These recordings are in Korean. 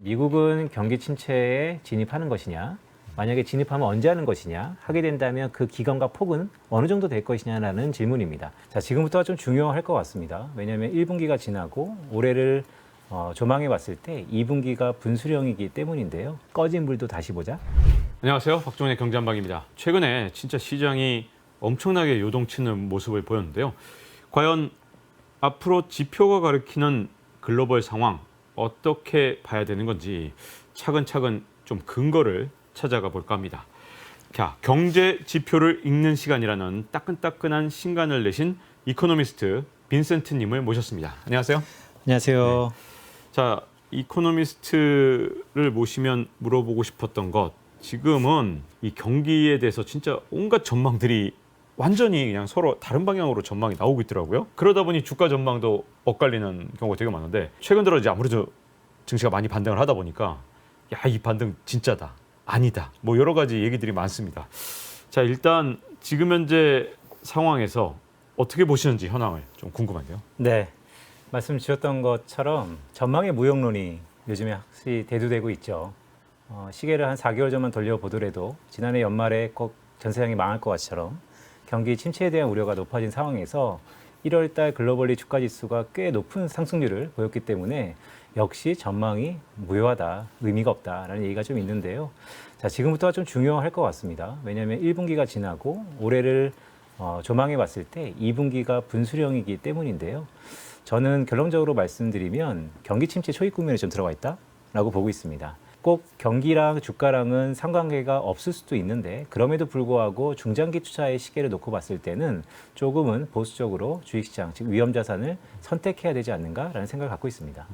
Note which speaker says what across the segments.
Speaker 1: 미국은 경기 침체에 진입하는 것이냐, 만약에 진입하면 언제 하는 것이냐, 하게 된다면 그 기간과 폭은 어느 정도 될 것이냐라는 질문입니다. 자, 지금부터가 좀 중요할 것 같습니다. 왜냐하면 1분기가 지나고 올해를 조망해 봤을 때 2분기가 분수령이기 때문인데요. 꺼진 불도 다시 보자.
Speaker 2: 안녕하세요. 박종훈의 경제한방입니다. 최근에 진짜 시장이 엄청나게 요동치는 모습을 보였는데요. 과연 앞으로 지표가 가리키는 글로벌 상황 어떻게 봐야 되는 건지 차근차근 좀 근거를 찾아가 볼까 합니다. 자, 경제 지표를 읽는 시간이라는 따끈따끈한 신간을 내신 이코노미스트 빈센트님을 모셨습니다. 안녕하세요.
Speaker 1: 안녕하세요.
Speaker 2: 자, 이코노미스트를 모시면 물어보고 싶었던 것, 지금은 이 경기에 대해서 진짜 온갖 전망들이 완전히 그냥 서로 다른 방향으로 전망이 나오고 있더라고요. 그러다 보니 주가 전망도 엇갈리는 경우가 되게 많은데, 최근 들어 이제 아무래도 증시가 많이 반등을 하다 보니까 야, 이 반등 진짜다, 아니다, 뭐 여러 가지 얘기들이 많습니다. 자, 일단 지금 현재 상황에서 어떻게 보시는지 현황을 좀 궁금한데요.
Speaker 1: 네, 말씀 주셨던 것처럼 전망의 무용론이 요즘에 확실히 대두되고 있죠. 시계를 한 4개월 전만 돌려보더라도 지난해 연말에 꼭 전세장이 망할 것 같처럼 경기 침체에 대한 우려가 높아진 상황에서 1월 달 글로벌리 주가 지수가 꽤 높은 상승률을 보였기 때문에 역시 전망이 무효하다, 의미가 없다라는 얘기가 좀 있는데요. 자, 지금부터가 좀 중요할 것 같습니다. 왜냐하면 1분기가 지나고 올해를 조망해 봤을 때 2분기가 분수령이기 때문인데요. 저는 결론적으로 말씀드리면 경기 침체 초입 국면에 좀 들어가 있다라고 보고 있습니다. 꼭 경기랑 주가랑은 상관계가 없을 수도 있는데, 그럼에도 불구하고 중장기 투자의 시계를 놓고 봤을 때는 조금은 보수적으로 주식시장, 즉 위험자산을 선택해야 되지 않는가라는 생각을 갖고 있습니다.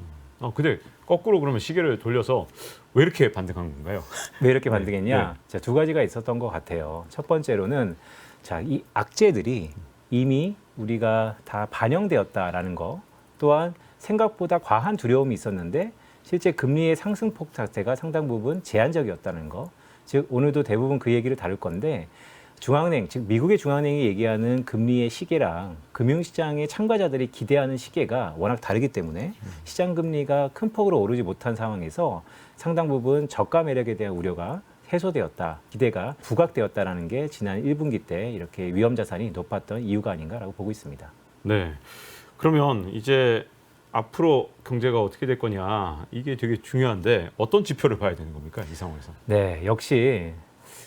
Speaker 2: 근데 거꾸로 그러면 시계를 돌려서 왜 이렇게 반등한 건가요?
Speaker 1: 왜 이렇게 반등했냐?
Speaker 2: 네.
Speaker 1: 자, 두 가지가 있었던 것 같아요. 첫 번째로는 자, 이 악재들이 이미 우리가 다 반영되었다라는 거, 또한 생각보다 과한 두려움이 있었는데 실제 금리의 상승폭 자체가 상당 부분 제한적이었다는 거. 즉 오늘도 대부분 그 얘기를 다룰 건데, 중앙은행, 즉 미국의 중앙은행이 얘기하는 금리의 시계랑 금융시장의 참가자들이 기대하는 시계가 워낙 다르기 때문에 시장 금리가 큰 폭으로 오르지 못한 상황에서 상당 부분 저가 매력에 대한 우려가 해소되었다, 기대가 부각되었다라는 게 지난 1분기 때 이렇게 위험 자산이 높았던 이유가 아닌가라고 보고 있습니다.
Speaker 2: 네. 그러면 이제 앞으로 경제가 어떻게 될 거냐, 이게 되게 중요한데 어떤 지표를 봐야 되는 겁니까, 이 상황에서?
Speaker 1: 네, 역시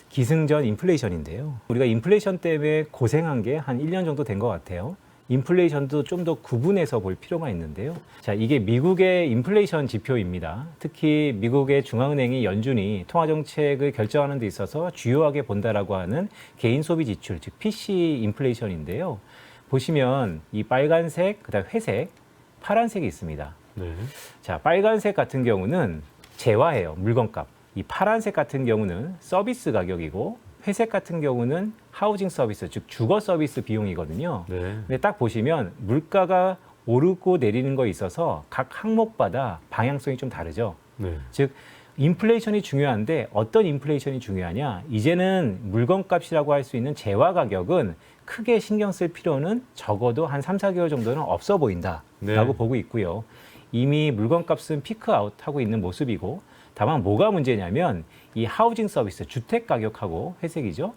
Speaker 1: 기승전 인플레이션인데요. 우리가 인플레이션 때문에 고생한 게 한 1년 정도 된 것 같아요. 인플레이션도 좀 더 구분해서 볼 필요가 있는데요. 자, 이게 미국의 인플레이션 지표입니다. 특히 미국의 중앙은행이 연준이 통화정책을 결정하는 데 있어서 주요하게 본다라고 하는 개인 소비 지출, 즉 PC 인플레이션인데요. 보시면 이 빨간색, 그다음 회색, 파란색이 있습니다.
Speaker 2: 네.
Speaker 1: 자, 빨간색 같은 경우는 재화예요, 물건값. 이 파란색 같은 경우는 서비스 가격이고, 회색 같은 경우는 하우징 서비스, 즉 주거 서비스 비용이거든요.
Speaker 2: 네.
Speaker 1: 근데 딱 보시면 물가가 오르고 내리는 거에 있어서 각 항목마다 방향성이 좀 다르죠.
Speaker 2: 네.
Speaker 1: 즉 인플레이션이 중요한데 어떤 인플레이션이 중요하냐? 이제는 물건값이라고 할 수 있는 재화 가격은 크게 신경 쓸 필요는 적어도 한 3, 4개월 정도는 없어 보인다라고
Speaker 2: 네.
Speaker 1: 보고 있고요. 이미 물건값은 피크아웃하고 있는 모습이고, 다만 뭐가 문제냐면 이 하우징 서비스, 주택 가격하고 회색이죠.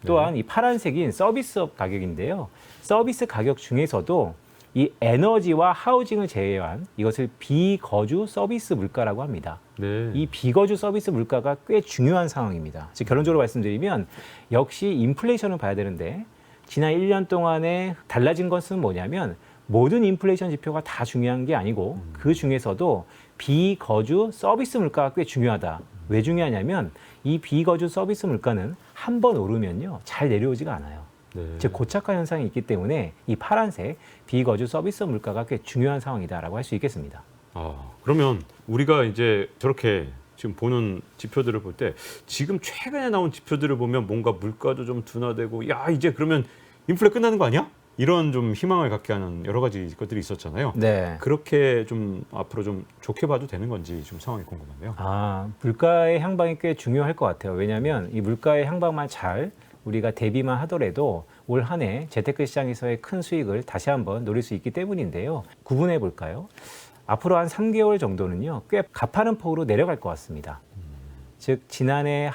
Speaker 1: 또한 이 파란색인 서비스업 가격인데요. 서비스 가격 중에서도 이 에너지와 하우징을 제외한 이것을 비거주 서비스 물가라고 합니다.
Speaker 2: 네.
Speaker 1: 이 비거주 서비스 물가가 꽤 중요한 상황입니다. 즉 결론적으로 말씀드리면 역시 인플레이션을 봐야 되는데, 지난 1년 동안에 달라진 것은 뭐냐면 모든 인플레이션 지표가 다 중요한 게 아니고 그 중에서도 비거주 서비스 물가가 꽤 중요하다. 왜 중요하냐면 이 비거주 서비스 물가는 한 번 오르면요 잘 내려오지가 않아요.
Speaker 2: 네.
Speaker 1: 즉 고착화 현상이 있기 때문에 이 파란색 비거주 서비스 물가가 꽤 중요한 상황이다라고 할 수 있겠습니다.
Speaker 2: 그러면 우리가 이제 저렇게 지금 보는 지표들을 볼 때, 지금 최근에 나온 지표들을 보면 뭔가 물가도 좀 둔화되고, 야, 이제 그러면 인플레 끝나는 거 아니야? 이런 좀 희망을 갖게 하는 여러 가지 것들이 있었잖아요.
Speaker 1: 네.
Speaker 2: 그렇게 좀 앞으로 좀 좋게 봐도 되는 건지 좀 상황이 궁금한데요.
Speaker 1: 물가의 향방이 꽤 중요할 것 같아요. 왜냐하면 이 물가의 향방만 잘 우리가 대비만 하더라도 올 한 해 재테크 시장에서의 큰 수익을 다시 한번 노릴 수 있기 때문인데요. 구분해 볼까요? 앞으로 한 3개월 정도는요, 꽤 가파른 폭으로 내려갈 것 같습니다. 즉 지난해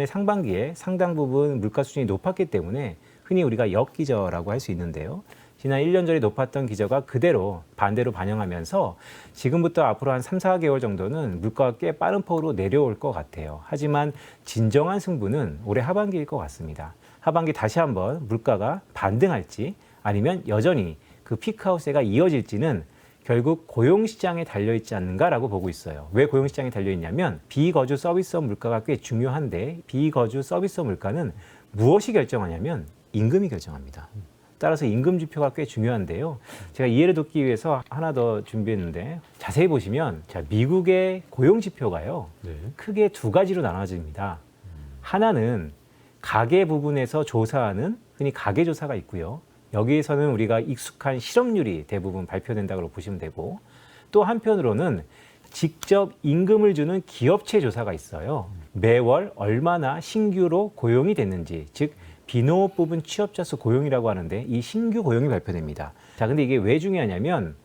Speaker 1: 상반기에 상당 부분 물가 수준이 높았기 때문에 흔히 우리가 역기저라고 할 수 있는데요. 지난 1년 전에 높았던 기저가 그대로 반대로 반영하면서 지금부터 앞으로 한 3, 4개월 정도는 물가가 꽤 빠른 폭으로 내려올 것 같아요. 하지만 진정한 승부는 올해 하반기일 것 같습니다. 하반기 다시 한번 물가가 반등할지 아니면 여전히 그 피크아웃세가 이어질지는 결국 고용시장에 달려있지 않는가라고 보고 있어요. 왜 고용시장에 달려있냐면 비거주 서비스업 물가가 꽤 중요한데 비거주 서비스업 물가는 무엇이 결정하냐면 임금이 결정합니다. 따라서 임금 지표가 꽤 중요한데요. 제가 이해를 돕기 위해서 하나 더 준비했는데 자세히 보시면 자, 미국의 고용 지표가요.
Speaker 2: 네.
Speaker 1: 크게 두 가지로 나눠집니다. 하나는 가계 부분에서 조사하는 흔히 가계조사가 있고요. 여기에서는 우리가 익숙한 실업률이 대부분 발표된다고 보시면 되고 또 한편으로는 직접 임금을 주는 기업체 조사가 있어요. 매월 얼마나 신규로 고용이 됐는지, 즉 비농업 부분 취업자 수 고용이라고 하는데 이 신규 고용이 발표됩니다. 자, 근데 이게 왜 중요하냐면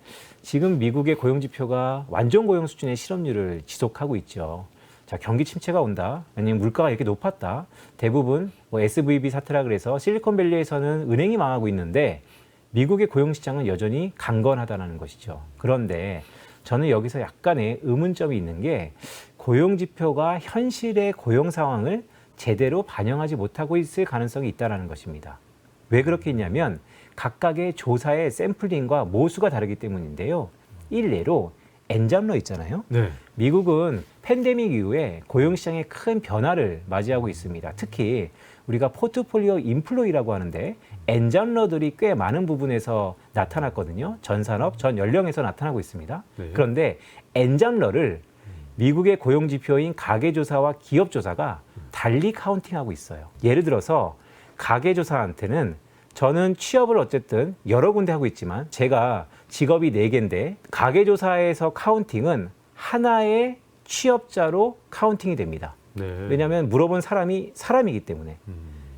Speaker 1: 지금 미국의 고용 지표가 완전 고용 수준의 실업률을 지속하고 있죠. 자, 경기 침체가 온다. 아니면 물가가 이렇게 높았다. 대부분 뭐 SVB 사태라 그래서 실리콘밸리에서는 은행이 망하고 있는데 미국의 고용 시장은 여전히 강건하다는 것이죠. 그런데 저는 여기서 약간의 의문점이 있는 게 고용 지표가 현실의 고용 상황을 제대로 반영하지 못하고 있을 가능성이 있다는 것입니다. 왜 그렇게 했냐면 각각의 조사의 샘플링과 모수가 다르기 때문인데요. 일례로 엔잡러 있잖아요.
Speaker 2: 네.
Speaker 1: 미국은 팬데믹 이후에 고용시장에 큰 변화를 맞이하고 있습니다. 특히 우리가 포트폴리오 인플로이라고 하는데 엔잡러들이 꽤 많은 부분에서 나타났거든요. 전 산업, 전 연령에서 나타나고 있습니다.
Speaker 2: 네.
Speaker 1: 그런데 엔잡러를 미국의 고용 지표인 가계조사와 기업조사가 달리 카운팅하고 있어요. 예를 들어서 가계조사한테는 저는 취업을 어쨌든 여러 군데 하고 있지만 제가 직업이 4개인데 가계조사에서 카운팅은 하나의 취업자로 카운팅이 됩니다.
Speaker 2: 네.
Speaker 1: 왜냐하면 물어본 사람이 사람이기 때문에.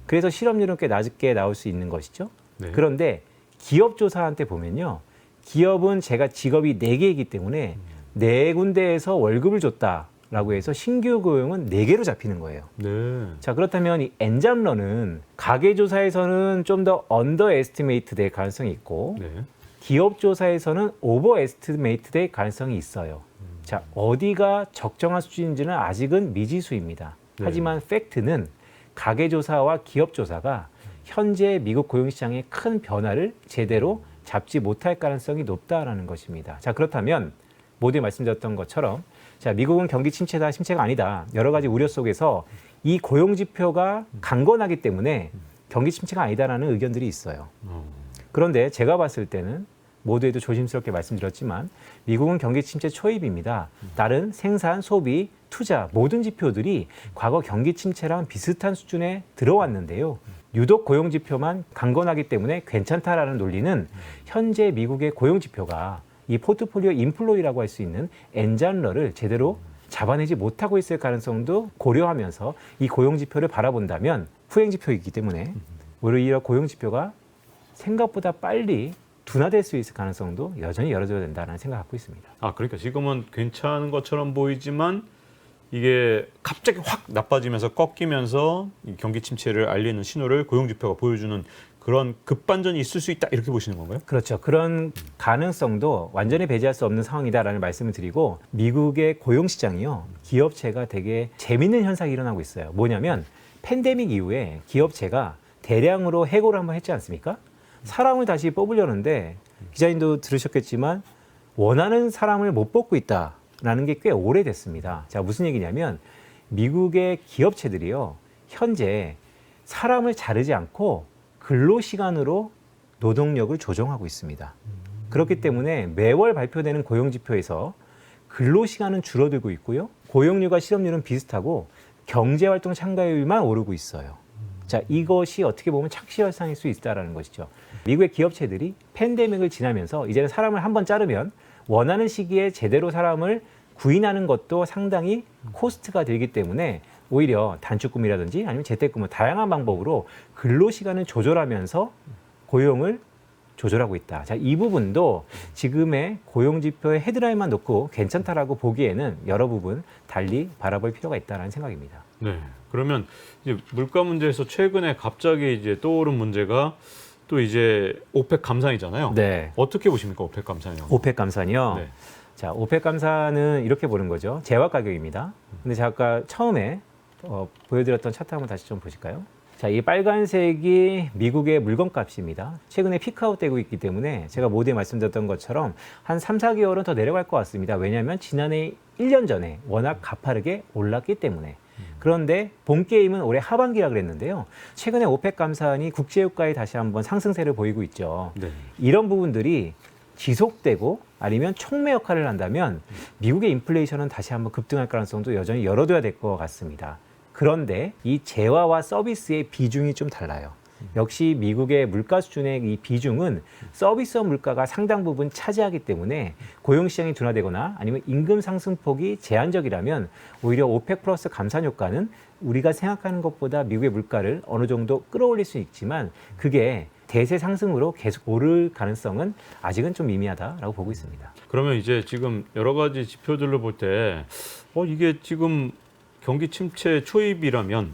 Speaker 1: 그래서 실업률은 꽤 낮게 나올 수 있는 것이죠.
Speaker 2: 네.
Speaker 1: 그런데 기업조사한테 보면요. 기업은 제가 직업이 4개이기 때문에 4군데에서 월급을 줬다라고 해서 신규 고용은 4개로 잡히는 거예요.
Speaker 2: 네.
Speaker 1: 자, 그렇다면 이 엔잡러는 가계조사에서는 좀 더 언더 에스티메이트 될 가능성이 있고
Speaker 2: 네.
Speaker 1: 기업조사에서는 오버 에스티메이트 될 가능성이 있어요. 자, 어디가 적정한 수준인지는 아직은 미지수입니다.
Speaker 2: 네.
Speaker 1: 하지만 팩트는 가계조사와 기업조사가 현재 미국 고용시장의 큰 변화를 제대로 잡지 못할 가능성이 높다라는 것입니다. 자, 그렇다면 모두에 말씀드렸던 것처럼 자, 미국은 경기 침체다, 침체가 아니다. 여러 가지 우려 속에서 이 고용 지표가 강건하기 때문에 경기 침체가 아니다라는 의견들이 있어요. 그런데 제가 봤을 때는 모두에도 조심스럽게 말씀드렸지만 미국은 경기 침체 초입입니다. 다른 생산, 소비, 투자 모든 지표들이 과거 경기 침체랑 비슷한 수준에 들어왔는데요. 유독 고용 지표만 강건하기 때문에 괜찮다라는 논리는 현재 미국의 고용 지표가 이 포트폴리오 인플로이라고 할 수 있는 엔잡러를 제대로 잡아내지 못하고 있을 가능성도 고려하면서 이 고용 지표를 바라본다면 후행 지표이기 때문에 오히려 고용 지표가 생각보다 빨리 둔화될 수 있을 가능성도 여전히 열어줘야 된다는 생각을 갖고 있습니다.
Speaker 2: 아, 그러니까 지금은 괜찮은 것처럼 보이지만 이게 갑자기 확 나빠지면서 꺾이면서 이 경기 침체를 알리는 신호를 고용 지표가 보여주는 그런 급반전이 있을 수 있다 이렇게 보시는 건가요?
Speaker 1: 그렇죠. 그런 가능성도 완전히 배제할 수 없는 상황이다라는 말씀을 드리고 미국의 고용시장이요. 기업체가 되게 재밌는 현상이 일어나고 있어요. 뭐냐면 팬데믹 이후에 기업체가 대량으로 해고를 한번 했지 않습니까? 사람을 다시 뽑으려는데 기자님도 들으셨겠지만 원하는 사람을 못 뽑고 있다라는 게 꽤 오래됐습니다. 자, 무슨 얘기냐면 미국의 기업체들이요. 현재 사람을 자르지 않고 근로시간으로 노동력을 조정하고 있습니다. 그렇기 때문에 매월 발표되는 고용지표에서 근로시간은 줄어들고 있고요. 고용률과 실업률은 비슷하고 경제활동 참가율만 오르고 있어요. 자, 이것이 어떻게 보면 착시현상일 수 있다는 것이죠. 미국의 기업체들이 팬데믹을 지나면서 이제는 사람을 한번 자르면 원하는 시기에 제대로 사람을 구인하는 것도 상당히 코스트가 들기 때문에 오히려 단축금이라든지 아니면 재택근무 다양한 방법으로 근로시간을 조절하면서 고용을 조절하고 있다. 자, 이 부분도 지금의 고용 지표의 헤드라인만 놓고 괜찮다라고 보기에는 여러 부분 달리 바라볼 필요가 있다는 생각입니다.
Speaker 2: 네. 그러면 이제 물가 문제에서 최근에 갑자기 이제 떠오른 문제가 또 이제 오펙 감산이잖아요.
Speaker 1: 네.
Speaker 2: 어떻게 보십니까, 오펙 감산이요?
Speaker 1: 오펙 감산이요.
Speaker 2: 네.
Speaker 1: 자, 오펙 감산은 이렇게 보는 거죠. 재화 가격입니다. 근데 제가 아까 처음에 보여드렸던 차트 한번 다시 좀 보실까요? 자, 이 빨간색이 미국의 물건값입니다. 최근에 피크아웃 되고 있기 때문에 제가 모두에 말씀드렸던 것처럼 한 3, 4개월은 더 내려갈 것 같습니다. 왜냐하면 지난해 1년 전에 워낙 가파르게 올랐기 때문에. 그런데 본 게임은 올해 하반기라 그랬는데요. 최근에 오펙 감산이 국제유가에 다시 한번 상승세를 보이고 있죠.
Speaker 2: 네.
Speaker 1: 이런 부분들이 지속되고 아니면 촉매 역할을 한다면 미국의 인플레이션은 다시 한번 급등할 가능성도 여전히 열어둬야 될 것 같습니다. 그런데 이 재화와 서비스의 비중이 좀 달라요. 역시 미국의 물가 수준의 이 비중은 서비스 물가가 상당 부분 차지하기 때문에 고용시장이 둔화되거나 아니면 임금 상승폭이 제한적이라면 오히려 오펙 플러스 감산 효과는 우리가 생각하는 것보다 미국의 물가를 어느 정도 끌어올릴 수 있지만 그게 대세 상승으로 계속 오를 가능성은 아직은 좀 미미하다라고 보고 있습니다.
Speaker 2: 그러면 이제 지금 여러 가지 지표들로 볼 때 이게 지금 경기 침체 초입이라면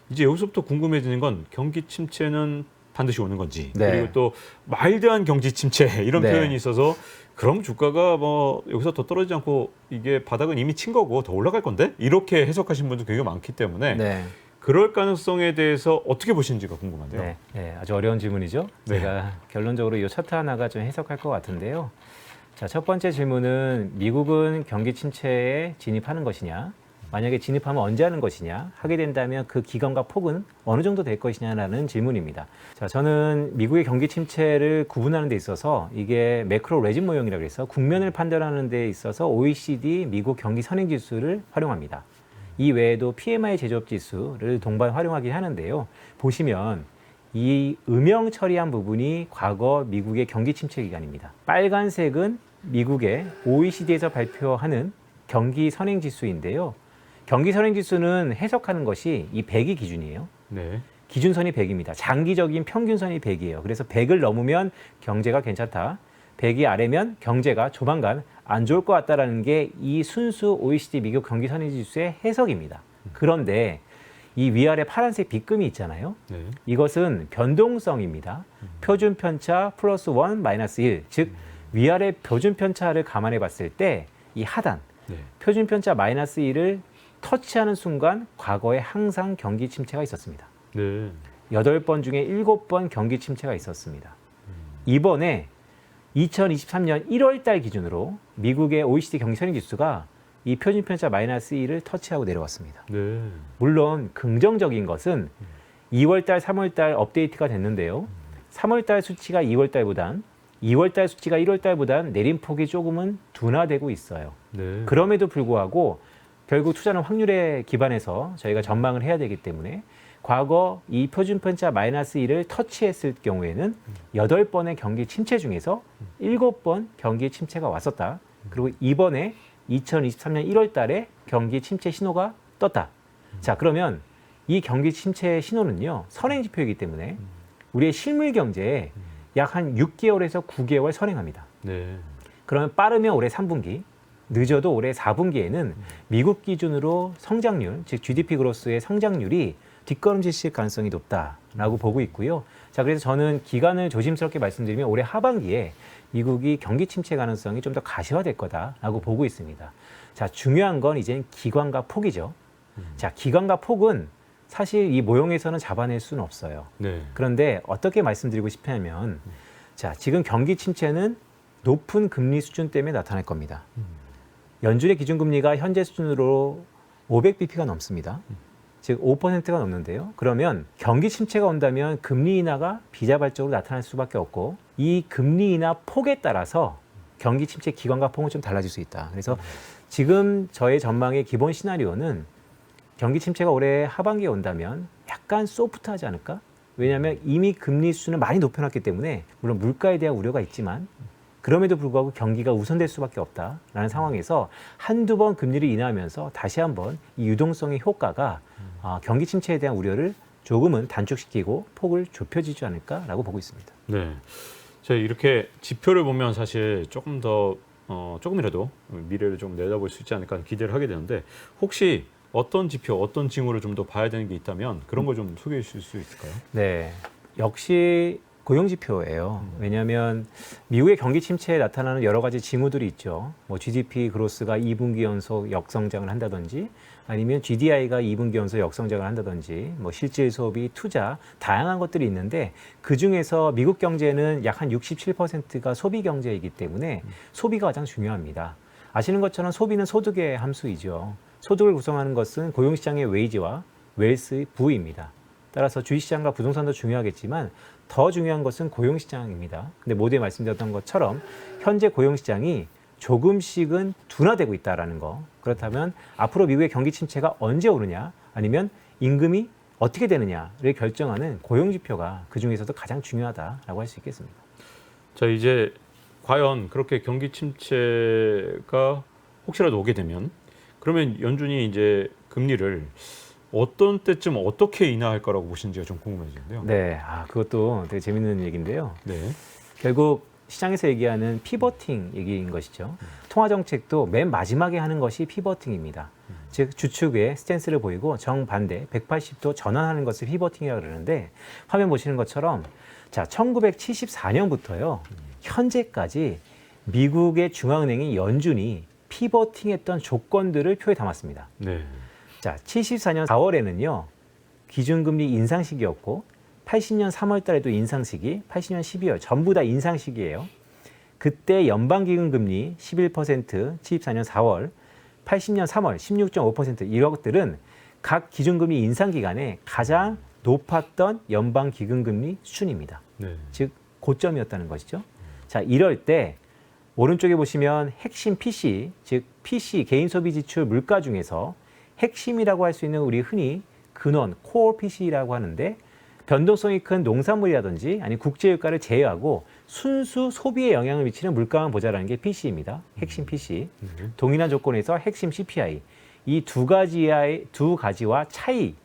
Speaker 2: 이제 여기서부터 궁금해지는 건 경기 침체는 반드시 오는 건지
Speaker 1: 네.
Speaker 2: 그리고 또 마일드한 경기 침체 이런
Speaker 1: 네.
Speaker 2: 표현이 있어서 그럼 주가가 뭐 여기서 더 떨어지지 않고 이게 바닥은 이미 친 거고 더 올라갈 건데 이렇게 해석하신 분도 굉장히 많기 때문에
Speaker 1: 네.
Speaker 2: 그럴 가능성에 대해서 어떻게 보시는지가 궁금한데요.
Speaker 1: 네, 네, 아주 어려운 질문이죠.
Speaker 2: 네.
Speaker 1: 제가 결론적으로 이 차트 하나가 좀 해석할 것 같은데요. 자, 첫 번째 질문은 미국은 경기 침체에 진입하는 것이냐? 만약에 진입하면 언제 하는 것이냐? 하게 된다면 그 기간과 폭은 어느 정도 될 것이냐라는 질문입니다. 자, 저는 미국의 경기 침체를 구분하는 데 있어서 이게 매크로 레진 모형이라고 해서 국면을 판단하는 데 있어서 OECD 미국 경기 선행 지수를 활용합니다. 이 외에도 PMI 제조업 지수를 동반 활용하긴 하는데요. 보시면 이 음영 처리한 부분이 과거 미국의 경기 침체 기간입니다. 빨간색은 미국의 OECD에서 발표하는 경기 선행 지수인데요. 경기 선행 지수는 해석하는 것이 이 100이 기준이에요.
Speaker 2: 네.
Speaker 1: 기준선이 100입니다. 장기적인 평균선이 100이에요. 그래서 100을 넘으면 경제가 괜찮다. 100이 아래면 경제가 조만간 안 좋을 것 같다라는 게 이 순수 OECD 미국 경기 선행 지수의 해석입니다. 그런데 이 위아래 파란색 빗금이 있잖아요.
Speaker 2: 네.
Speaker 1: 이것은 변동성입니다. 표준 편차 플러스 1 마이너스 1, 즉 위아래 표준 편차를 감안해 봤을 때 이 하단
Speaker 2: 네.
Speaker 1: 표준 편차 마이너스 1을 터치하는 순간 과거에 항상 경기 침체가 있었습니다.
Speaker 2: 네.
Speaker 1: 8번 중에 7번 경기 침체가 있었습니다. 이번에 2023년 1월 달 기준으로 미국의 OECD 경기 선행 지수가 이 표준 편차 마이너스 1을 터치하고 내려왔습니다.
Speaker 2: 네.
Speaker 1: 물론 긍정적인 것은 2월 달, 3월 달 업데이트가 됐는데요. 3월 달 수치가 2월 달보단 2월 달 수치가 1월 달보단 내림폭이 조금은 둔화되고 있어요.
Speaker 2: 네.
Speaker 1: 그럼에도 불구하고 결국 투자는 확률에 기반해서 저희가 전망을 해야 되기 때문에 과거 이 표준 편차 마이너스 1을 터치했을 경우에는 8번의 경기 침체 중에서 7번 경기 침체가 왔었다. 그리고 이번에 2023년 1월 달에 경기 침체 신호가 떴다. 자, 그러면 이 경기 침체의 신호는요, 선행 지표이기 때문에 우리의 실물 경제에 약 한 6개월에서 9개월 선행합니다.
Speaker 2: 네.
Speaker 1: 그러면 빠르면 올해 3분기, 늦어도 올해 4분기에는 미국 기준으로 성장률, 즉 GDP 그로스의 성장률이 뒷걸음질 가능성이 높다라고 보고 있고요. 자, 그래서 저는 기간을 조심스럽게 말씀드리면 올해 하반기에 미국이 경기 침체 가능성이 좀 더 가시화될 거다라고 보고 있습니다. 자, 중요한 건 이제는 기간과 폭이죠. 자, 기간과 폭은 사실 이 모형에서는 잡아낼 수는 없어요.
Speaker 2: 네.
Speaker 1: 그런데 어떻게 말씀드리고 싶냐면, 자, 지금 경기 침체는 높은 금리 수준 때문에 나타날 겁니다. 연준의 기준금리가 현재 수준으로 500bp가 넘습니다. 즉 5%가 넘는데요. 그러면 경기 침체가 온다면 금리 인하가 비자발적으로 나타날 수밖에 없고 이 금리 인하 폭에 따라서 경기 침체 기간과 폭은 좀 달라질 수 있다. 그래서 지금 저의 전망의 기본 시나리오는 경기 침체가 올해 하반기에 온다면 약간 소프트하지 않을까? 왜냐하면 이미 금리 수준을 많이 높여놨기 때문에 물론 물가에 대한 우려가 있지만 그럼에도 불구하고 경기가 우선될 수밖에 없다라는 상황에서 한두 번 금리를 인하하면서 다시 한번 이 유동성의 효과가 경기 침체에 대한 우려를 조금은 단축시키고 폭을 좁혀지지 않을까라고 보고 있습니다.
Speaker 2: 네. 자, 이렇게 지표를 보면 사실 조금 더 조금이라도 미래를 좀 내다볼 수 있지 않을까 기대를 하게 되는데 혹시 어떤 지표, 어떤 징후를 좀 더 봐야 되는 게 있다면 그런 거 좀 소개해 주실 수 있을까요?
Speaker 1: 네, 역시 고용지표예요. 왜냐하면 미국의 경기 침체에 나타나는 여러 가지 징후들이 있죠. 뭐 GDP 그로스가 2분기 연속 역성장을 한다든지 아니면 GDI가 2분기 연속 역성장을 한다든지 뭐 실질 소비, 투자 다양한 것들이 있는데 그중에서 미국 경제는 약 한 67%가 소비 경제이기 때문에 소비가 가장 중요합니다. 아시는 것처럼 소비는 소득의 함수이죠. 소득을 구성하는 것은 고용시장의 웨이지와 웰스의 부입니다. 따라서 주식시장과 부동산도 중요하겠지만 더 중요한 것은 고용시장입니다. 근데 모두에 말씀드렸던 것처럼 현재 고용시장이 조금씩은 둔화되고 있다는 거. 그렇다면 앞으로 미국의 경기 침체가 언제 오느냐 아니면 임금이 어떻게 되느냐를 결정하는 고용지표가 그중에서도 가장 중요하다라고 할 수 있겠습니다.
Speaker 2: 자, 이제 과연 그렇게 경기 침체가 혹시라도 오게 되면 그러면 연준이 이제 금리를 어떤 때쯤 어떻게 인하할 거라고 보시는지가 좀 궁금해지는데요.
Speaker 1: 네, 그것도 되게 재밌는 얘기인데요.
Speaker 2: 네.
Speaker 1: 결국 시장에서 얘기하는 피버팅 얘기인 것이죠. 통화 정책도 맨 마지막에 하는 것이 피버팅입니다. 즉 주축의 스탠스를 보이고 정반대 180도 전환하는 것을 피버팅이라고 그러는데 화면 보시는 것처럼 자 1974년부터요 현재까지 미국의 중앙은행인 연준이 피버팅했던 조건들을 표에 담았습니다.
Speaker 2: 네.
Speaker 1: 자 74년 4월에는요 기준금리 인상 시기였고 80년 3월 달에도 인상 시기, 80년 12월 전부 다 인상 시기예요. 그때 연방기금금리 11%, 74년 4월, 80년 3월 16.5% 이런 것들은 각 기준금리 인상 기간에 가장 높았던 연방기금금리 수준입니다.
Speaker 2: 네.
Speaker 1: 즉 고점이었다는 것이죠. 자, 이럴 때 오른쪽에 보시면 핵심 PC, 즉 PC 개인 소비 지출 물가 중에서 핵심이라고 할 수 있는 우리 흔히 근원 코어 PC라고 하는데 변동성이 큰 농산물이라든지 아니 국제유가를 제외하고 순수 소비에 영향을 미치는 물가만 보자라는 게 PC입니다. 핵심 PC. 동일한 조건에서 핵심 CPI. 이 두 가지와 차이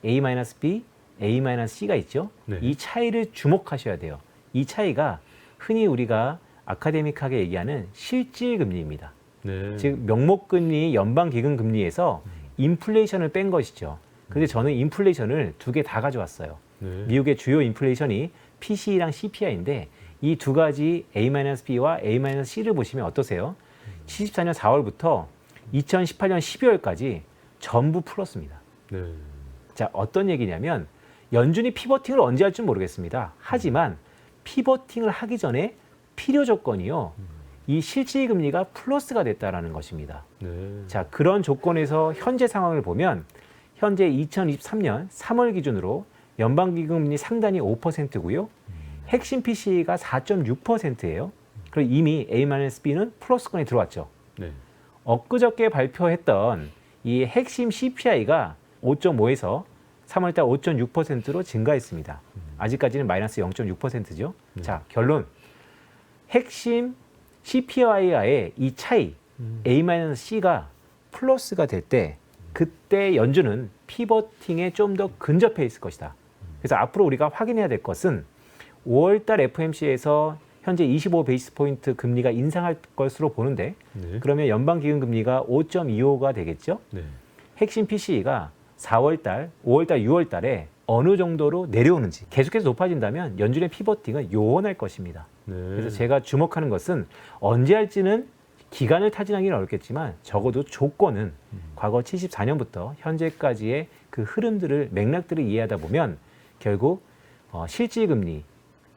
Speaker 1: A-B, A-C가 있죠.
Speaker 2: 네.
Speaker 1: 이 차이를 주목하셔야 돼요. 이 차이가 흔히 우리가 아카데믹하게 얘기하는 실질금리입니다.
Speaker 2: 네.
Speaker 1: 즉 명목금리 연방기금금리에서 인플레이션을 뺀 것이죠. 근데 저는 인플레이션을 두 개 다 가져왔어요.
Speaker 2: 네.
Speaker 1: 미국의 주요 인플레이션이 PC랑 CPI인데 이 두 가지 A-B와 A-C를 보시면 어떠세요? 74년 4월부터 2018년 12월까지 전부 플러스입니다.
Speaker 2: 네.
Speaker 1: 자, 어떤 얘기냐면 연준이 피버팅을 언제 할지 모르겠습니다. 하지만 피버팅을 하기 전에 필요 조건이요. 이 실질금리가 플러스가 됐다라는 것입니다.
Speaker 2: 네.
Speaker 1: 자, 그런 조건에서 현재 상황을 보면 현재 2023년 3월 기준으로 연방기금리 상단이 5%고요. 핵심 PC가 4.6%예요. 그리고 이미 A-B는 플러스권에 들어왔죠.
Speaker 2: 네.
Speaker 1: 엊그저께 발표했던 이 핵심 CPI가 5.5에서 3월달 5.6%로 증가했습니다. 아직까지는 마이너스 0.6%죠. 자, 결론. 핵심 CPI와의 이 차이 A-C가 플러스가 될 때 그때 연준은 피버팅에 좀 더 근접해 있을 것이다. 그래서 앞으로 우리가 확인해야 될 것은 5월달 FOMC에서 현재 25 베이스 포인트 금리가 인상할 것으로 보는데
Speaker 2: 네.
Speaker 1: 그러면 연방기금금리가 5.25가 되겠죠.
Speaker 2: 네. 핵심
Speaker 1: 핵심 PCE가 4월달, 5월달, 6월달에 어느 정도로 내려오는지 계속해서 높아진다면 연준의 피버팅은 요원할 것입니다.
Speaker 2: 네.
Speaker 1: 그래서 제가 주목하는 것은 언제 할지는 기간을 타진하기는 어렵겠지만 적어도 조건은 과거 74년부터 현재까지의 그 흐름들을 맥락들을 이해하다 보면 결국 실질금리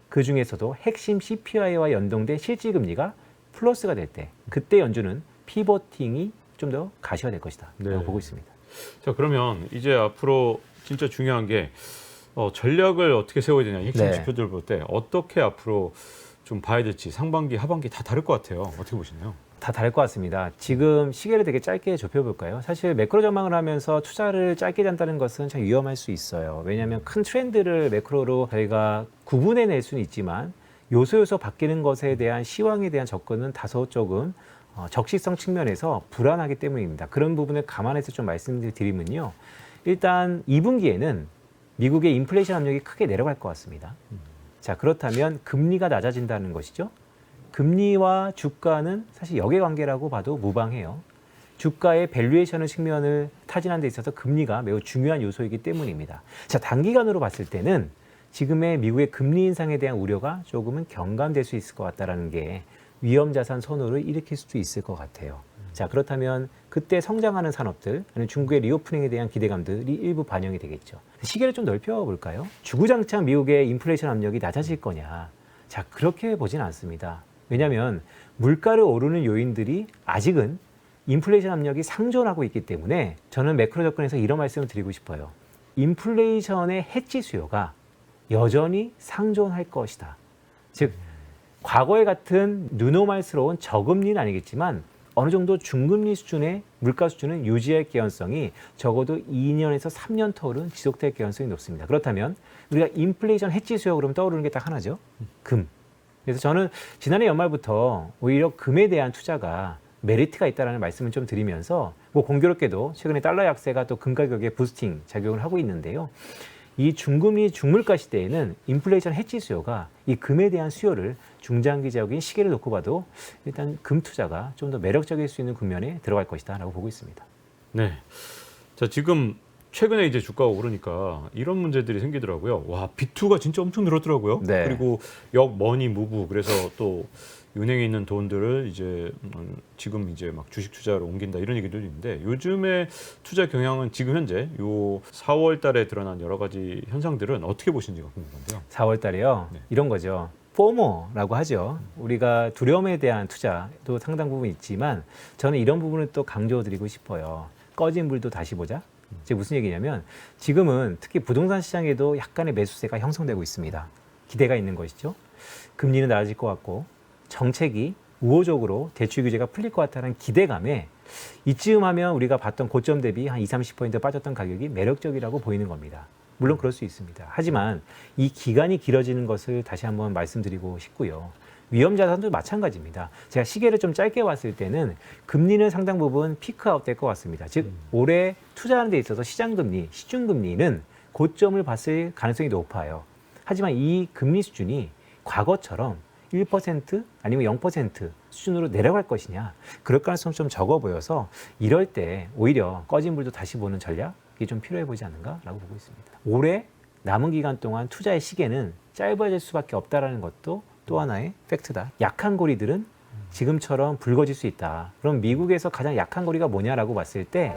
Speaker 1: 그중에서도 핵심 CPI와 연동된 실질금리가 플러스가 될 때 그때 연준은 피버팅이 좀 더 가시가 될 것이다
Speaker 2: 네.
Speaker 1: 라고 보고 있습니다.
Speaker 2: 자, 그러면 이제 앞으로 진짜 중요한 게 전략을 어떻게 세워야 되냐. 핵심
Speaker 1: 네.
Speaker 2: 지표들 볼 때 어떻게 앞으로 좀 봐야 될지 상반기, 하반기 다 다를 것 같아요. 어떻게 보시나요?
Speaker 1: 다 다를 것 같습니다. 지금 시계를 되게 짧게 좁혀볼까요? 사실 매크로 전망을 하면서 투자를 짧게 잔다는 것은 참 위험할 수 있어요. 왜냐하면 큰 트렌드를 매크로로 저희가 구분해낼 수는 있지만 요소 바뀌는 것에 대한 시황에 대한 접근은 다소 조금 적시성 측면에서 불안하기 때문입니다. 그런 부분을 감안해서 좀 말씀을 드리면요. 일단 2분기에는 미국의 인플레이션 압력이 크게 내려갈 것 같습니다. 자, 그렇다면 금리가 낮아진다는 것이죠. 금리와 주가는 사실 역외관계라고 봐도 무방해요. 주가의 밸류에이션 측면을 타진하는 데 있어서 금리가 매우 중요한 요소이기 때문입니다. 자, 단기간으로 봤을 때는 지금의 미국의 금리 인상에 대한 우려가 조금은 경감될 수 있을 것 같다는 게 위험자산 선호를 일으킬 수도 있을 것 같아요. 자, 그렇다면 그때 성장하는 산업들, 아니면 중국의 리오프닝에 대한 기대감들이 일부 반영이 되겠죠. 시계를 좀 넓혀볼까요? 주구장창 미국의 인플레이션 압력이 낮아질 거냐? 자, 그렇게 보진 않습니다. 왜냐하면 물가를 오르는 요인들이 아직은 인플레이션 압력이 상존하고 있기 때문에 저는 매크로 접근에서 이런 말씀을 드리고 싶어요. 인플레이션의 해지 수요가 여전히 상존할 것이다. 즉, 과거의 같은 누노말스러운 저금리는 아니겠지만 어느 정도 중금리 수준의 물가 수준은 유지할 개연성이 적어도 2년에서 3년 터울은 지속될 개연성이 높습니다. 그렇다면 우리가 인플레이션 해지 수요 그러면 떠오르는 게 딱 하나죠. 금. 그래서 저는 지난해 연말부터 오히려 금에 대한 투자가 메리트가 있다는 말씀을 좀 드리면서 뭐 공교롭게도 최근에 달러 약세가 또 금 가격에 부스팅 작용을 하고 있는데요. 이 중금리 중물가 시대에는 인플레이션 해지 수요가 이 금에 대한 수요를 중장기적인 시계를 놓고 봐도 일단 금 투자가 좀 더 매력적일 수 있는 국면에 들어갈 것이다라고 보고 있습니다.
Speaker 2: 네. 자, 지금 최근에 이제 주가가 오르니까 이런 문제들이 생기더라고요. 와, B2가 진짜 엄청 늘었더라고요.
Speaker 1: 네.
Speaker 2: 그리고 역 머니 무브, 그래서 또 은행에 있는 돈들을 이제 지금 이제 막 주식 투자로 옮긴다 이런 얘기도 있는데, 요즘에 투자 경향은 지금 현재 요 4월 달에 드러난 여러 가지 현상들은 어떻게 보시는지가 궁금한데요.
Speaker 1: 4월 달에요.
Speaker 2: 네.
Speaker 1: 이런 거죠. 포모라고 하죠. 우리가 두려움에 대한 투자도 상당 부분 있지만 저는 이런 부분을 또 강조드리고 싶어요. 꺼진 불도 다시 보자. 즉 무슨 얘기냐면 지금은 특히 부동산 시장에도 약간의 매수세가 형성되고 있습니다. 기대가 있는 것이죠. 금리는 낮아질 것 같고 정책이 우호적으로 대출 규제가 풀릴 것 같다는 기대감에 이쯤 하면 우리가 봤던 고점 대비 한 20-30% 빠졌던 가격이 매력적이라고 보이는 겁니다. 물론 그럴 수 있습니다. 하지만 이 기간이 길어지는 것을 다시 한번 말씀드리고 싶고요. 위험 자산도 마찬가지입니다. 제가 시계를 좀 짧게 봤을 때는 금리는 상당 부분 피크아웃 될 것 같습니다. 즉 올해 투자하는 데 있어서 시장금리, 시중금리는 고점을 봤을 가능성이 높아요. 하지만 이 금리 수준이 과거처럼 1% 아니면 0% 수준으로 내려갈 것이냐, 그럴 가능성이 좀 적어 보여서 이럴 때 오히려 꺼진 불도 다시 보는 전략이 좀 필요해 보이지 않는가라고 보고 있습니다. 올해 남은 기간 동안 투자의 시계는 짧아질 수밖에 없다는 것도 또 하나의 팩트다. 약한 고리들은 지금처럼 붉어질 수 있다. 그럼 미국에서 가장 약한 고리가 뭐냐라고 봤을 때